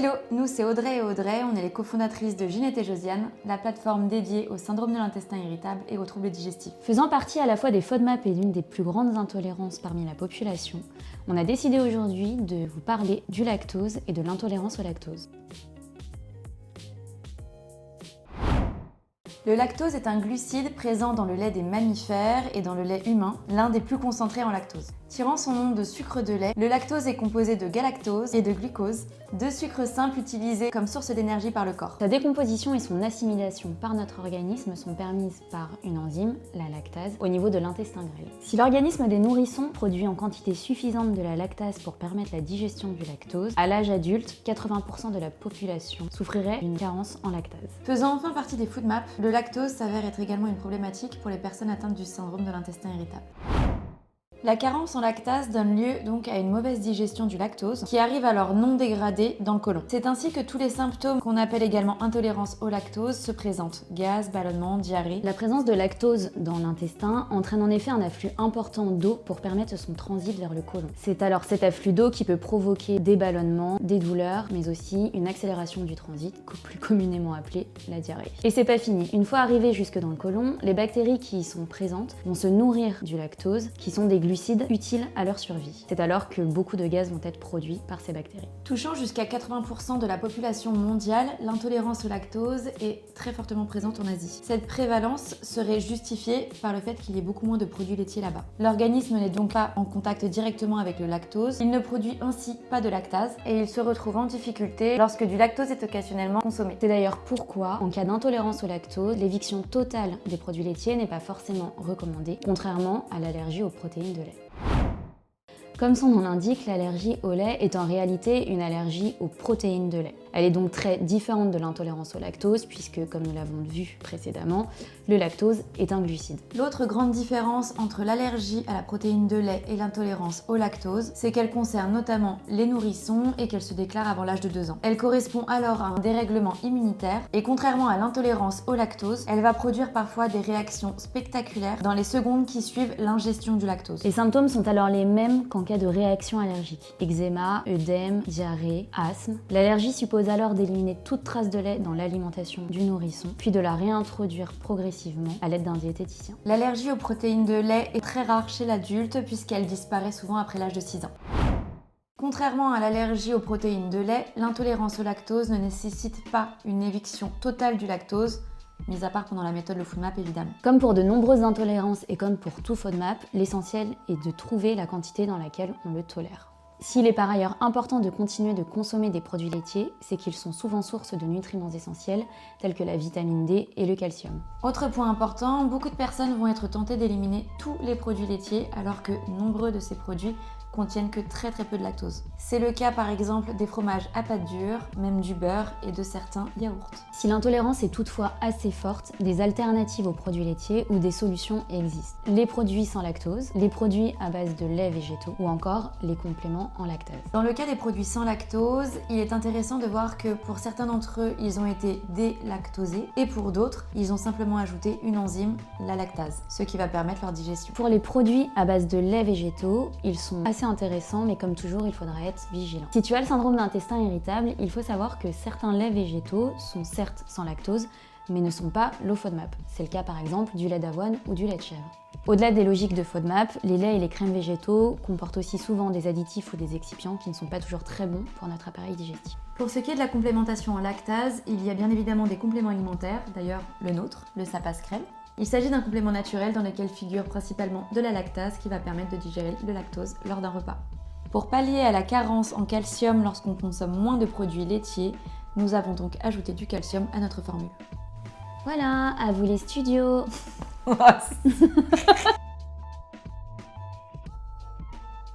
Hello, nous c'est Audrey et Audrey, on est les cofondatrices de Ginette et Josiane, la plateforme dédiée au syndrome de l'intestin irritable et aux troubles digestifs. Faisant partie à la fois des FODMAP et d'une des plus grandes intolérances parmi la population, on a décidé aujourd'hui de vous parler du lactose et de l'intolérance au lactose. Le lactose est un glucide présent dans le lait des mammifères et dans le lait humain, l'un des plus concentrés en lactose. Tirant son nom de sucre de lait, le lactose est composé de galactose et de glucose, deux sucres simples utilisés comme source d'énergie par le corps. Sa décomposition et son assimilation par notre organisme sont permises par une enzyme, la lactase, au niveau de l'intestin grêle. Si l'organisme des nourrissons produit en quantité suffisante de la lactase pour permettre la digestion du lactose, à l'âge adulte, 80% de la population souffrirait d'une carence en lactase. Faisant enfin partie des FODMAP, le lactose s'avère être également une problématique pour les personnes atteintes du syndrome de l'intestin irritable. La carence en lactase donne lieu donc à une mauvaise digestion du lactose qui arrive alors non dégradé dans le côlon. C'est ainsi que tous les symptômes qu'on appelle également intolérance au lactose se présentent. Gaz, ballonnement, diarrhée. La présence de lactose dans l'intestin entraîne en effet un afflux important d'eau pour permettre son transit vers le côlon. C'est alors cet afflux d'eau qui peut provoquer des ballonnements, des douleurs, mais aussi une accélération du transit, plus communément appelée la diarrhée. Et c'est pas fini. Une fois arrivé jusque dans le côlon, les bactéries qui y sont présentes vont se nourrir du lactose, qui sont des glucides utiles à leur survie. C'est alors que beaucoup de gaz vont être produits par ces bactéries. Touchant jusqu'à 80% de la population mondiale, l'intolérance au lactose est très fortement présente en Asie. Cette prévalence serait justifiée par le fait qu'il y ait beaucoup moins de produits laitiers là-bas. L'organisme n'est donc pas en contact directement avec le lactose, il ne produit ainsi pas de lactase et il se retrouve en difficulté lorsque du lactose est occasionnellement consommé. C'est d'ailleurs pourquoi, en cas d'intolérance au lactose, l'éviction totale des produits laitiers n'est pas forcément recommandée, contrairement à l'allergie aux protéines de lait. Comme son nom l'indique, l'allergie au lait est en réalité une allergie aux protéines de lait. Elle est donc très différente de l'intolérance au lactose puisque, comme nous l'avons vu précédemment, le lactose est un glucide. L'autre grande différence entre l'allergie à la protéine de lait et l'intolérance au lactose, c'est qu'elle concerne notamment les nourrissons et qu'elle se déclare avant l'âge de 2 ans. Elle correspond alors à un dérèglement immunitaire et contrairement à l'intolérance au lactose, elle va produire parfois des réactions spectaculaires dans les secondes qui suivent l'ingestion du lactose. Les symptômes sont alors les mêmes qu'en cas de réaction allergique. Eczéma, œdème, diarrhée, asthme. L'allergie suppose alors d'éliminer toute trace de lait dans l'alimentation du nourrisson, puis de la réintroduire progressivement à l'aide d'un diététicien. L'allergie aux protéines de lait est très rare chez l'adulte puisqu'elle disparaît souvent après l'âge de 6 ans. Contrairement à l'allergie aux protéines de lait, l'intolérance au lactose ne nécessite pas une éviction totale du lactose, mis à part pendant la méthode le FODMAP évidemment. Comme pour de nombreuses intolérances et comme pour tout FODMAP, l'essentiel est de trouver la quantité dans laquelle on le tolère. S'il est par ailleurs important de continuer de consommer des produits laitiers, c'est qu'ils sont souvent source de nutriments essentiels tels que la vitamine D et le calcium. Autre point important, beaucoup de personnes vont être tentées d'éliminer tous les produits laitiers alors que nombreux de ces produits contiennent que très peu de lactose. C'est le cas par exemple des fromages à pâte dure, même du beurre et de certains yaourts. Si l'intolérance est toutefois assez forte, des alternatives aux produits laitiers ou des solutions existent. Les produits sans lactose, les produits à base de lait végétaux ou encore les compléments en lactase. Dans le cas des produits sans lactose, il est intéressant de voir que pour certains d'entre eux, ils ont été délactosés et pour d'autres, ils ont simplement ajouté une enzyme, la lactase, ce qui va permettre leur digestion. Pour les produits à base de lait végétaux, ils sont assez intéressants, mais comme toujours, il faudra être vigilant. Si tu as le syndrome d'intestin irritable, il faut savoir que certains laits végétaux sont certes sans lactose, mais ne sont pas low FODMAP. C'est le cas par exemple du lait d'avoine ou du lait de chèvre. Au-delà des logiques de FODMAP, les laits et les crèmes végétaux comportent aussi souvent des additifs ou des excipients qui ne sont pas toujours très bons pour notre appareil digestif. Pour ce qui est de la complémentation en lactase, il y a bien évidemment des compléments alimentaires, d'ailleurs le nôtre, le Sapas Crème. Il s'agit d'un complément naturel dans lequel figure principalement de la lactase qui va permettre de digérer le lactose lors d'un repas. Pour pallier à la carence en calcium lorsqu'on consomme moins de produits laitiers, nous avons donc ajouté du calcium à notre formule. Voilà, à vous les studios.